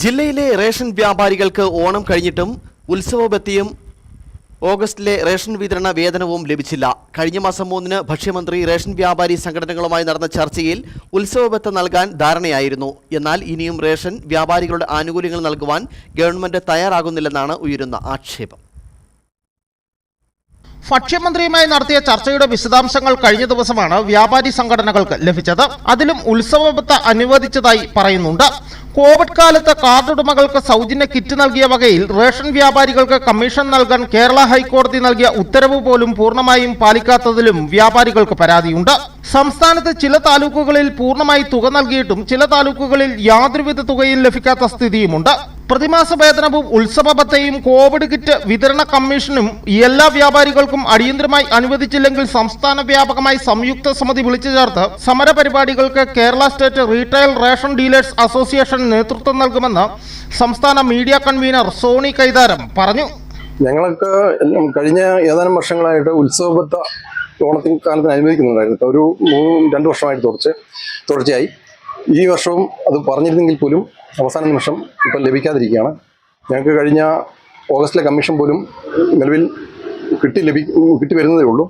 ജില്ലയിലെ റേഷൻ വ്യാപാരികൾക്ക് ഓണം കഴിഞ്ഞിട്ടും ഉത്സവബത്തിയും ഓഗസ്റ്റിലെ റേഷൻ വിതരണ വേതനവും ലഭിച്ചില്ല. കഴിഞ്ഞ മാസം 3-ന് ഭക്ഷ്യമന്ത്രി റേഷൻ വ്യാപാരി സംഘടനകളുമായി നടന്ന ചർച്ചയിൽ ഉത്സവബത്ത നൽകാൻ ധാരണയായിരുന്നു. എന്നാൽ ഇനിയും റേഷൻ വ്യാപാരികളുടെ ആനുകൂല്യങ്ങൾ നൽകുവാൻ ഗവൺമെന്റ് തയ്യാറാകുന്നില്ലെന്നാണ് ഉയരുന്ന ആക്ഷേപം. ഭക്ഷ്യമന്ത്രിയുമായി നടത്തിയ ചർച്ചയുടെ വിശദാംശങ്ങൾ കഴിഞ്ഞ ദിവസമാണ് വ്യാപാരി സംഘടനകൾക്ക് ലഭിച്ചത്. അതിലും ഉത്സവബത്ത അനുവദിച്ചതായി പറയുന്നുണ്ട്. കോവിഡ് കാലത്ത് കാർഡുടമകൾക്ക് സൗജന്യ കിറ്റ് നൽകിയ വകയിൽ റേഷൻ വ്യാപാരികൾക്ക് കമ്മീഷൻ നൽകാൻ കേരള ഹൈക്കോടതി നൽകിയ ഉത്തരവ് പോലും പൂർണ്ണമായും പാലിക്കാത്തതിലും വ്യാപാരികൾക്ക് പരാതിയുണ്ട്. സംസ്ഥാനത്ത് ചില താലൂക്കുകളിൽ പൂർണ്ണമായി തുക നൽകിയിട്ടും ചില താലൂക്കുകളിൽ യാതൊരുവിധ തുകയും ലഭിക്കാത്ത സ്ഥിതിയുമുണ്ട്. പ്രതിമാസ വേതനവും ഉത്സവബത്തയും കോവിഡ് കിറ്റ് വിതരണ കമ്മീഷനും എല്ലാ വ്യാപാരികൾക്കും അടിയന്തരമായി അനുവദിച്ചില്ലെങ്കിൽ സംസ്ഥാന വ്യാപകമായി സംയുക്ത സമിതി വിളിച്ചു ചേർത്ത് സമരപരിപാടികൾക്ക് Kerala state retail ration dealers association നേതൃത്വം നൽകുമെന്ന് സംസ്ഥാന മീഡിയ കൺവീനർ സോണി കൈതാരം പറഞ്ഞു. ഞങ്ങൾക്ക് കഴിഞ്ഞ ഏതാനും വർഷങ്ങളായിട്ട് ഉത്സവബത്ത ഓണത്തിന് കാലത്തിന് അനുവദിക്കുന്നുണ്ടായിരുന്നു. ഒരു 2 വർഷമായിട്ട് തുടർച്ചയായി ഈ വർഷവും അത് പറഞ്ഞിരുന്നെങ്കിൽ പോലും അവസാന നിമിഷം ഇപ്പം ലഭിക്കാതിരിക്കുകയാണ്. ഞങ്ങൾക്ക് കഴിഞ്ഞ ഓഗസ്റ്റിലെ കമ്മീഷൻ പോലും നിലവിൽ കിട്ടി വരുന്നതേ ഉള്ളൂ.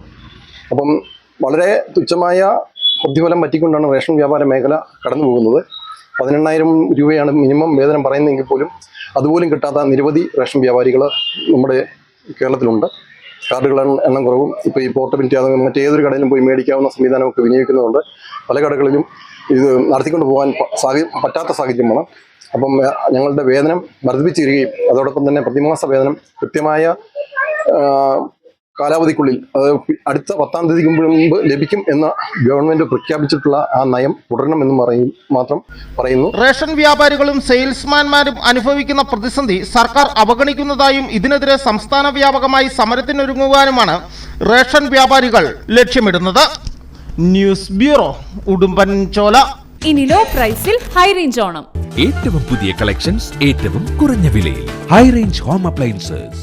അപ്പം വളരെ തുച്ഛമായ പ്രതിഫലം പറ്റിക്കൊണ്ടാണ് റേഷൻ വ്യാപാര മേഖല കടന്നു പോകുന്നത്. 18,000 രൂപയാണ് മിനിമം വേതനം പറയുന്നതെങ്കിൽ പോലും അതുപോലും കിട്ടാത്ത നിരവധി റേഷൻ വ്യാപാരികൾ നമ്മുടെ കേരളത്തിലുണ്ട്. കാർഡുകളുടെ എണ്ണം കുറവും ഇപ്പോൾ ഈ പോർട്ടബിലിറ്റി അത് മറ്റേതൊരു കടയിലും പോയി മേടിക്കാവുന്ന സംവിധാനമൊക്കെ വിനിയോഗിക്കുന്നുണ്ട്. പല കടകളിലും ഇത് നടത്തിക്കൊണ്ട് പോകാൻ പറ്റാത്ത സാഹചര്യമാണ്. അപ്പം ഞങ്ങളുടെ വേതനം വർദ്ധിപ്പിച്ചിരിക്കുകയും അതോടൊപ്പം തന്നെ പ്രതിമാസ വേതനം കൃത്യമായ കാലാവധിക്കുള്ളിൽ അടുത്ത 10-ാം തീയതിക്ക് മുമ്പ് ലഭിക്കും എന്ന് ഗവൺമെന്റ് പ്രഖ്യാപിച്ചിട്ടുള്ള ആ നയം തുടരണമെന്നും മാത്രം പറയുന്നു. റേഷൻ വ്യാപാരികളും സെയിൽസ്മാൻമാരും അനുഭവിക്കുന്ന പ്രതിസന്ധി സർക്കാർ അവഗണിക്കുന്നതായും ഇതിനെതിരെ സംസ്ഥാന വ്യാപകമായി സമരത്തിനൊരുങ്ങുവാനുമാണ് റേഷൻ വ്യാപാരികൾ ലക്ഷ്യമിടുന്നത്. News bureau, Udumbanchola. ഇനി ലോ പ്രൈസിൽ ഹൈ റേഞ്ച് ഓണം. ഏറ്റവും പുതിയ കളക്ഷൻസ് ഏറ്റവും കുറഞ്ഞ വിലയിൽ ഹൈ റേഞ്ച് ഹോം അപ്ലയൻസസ്.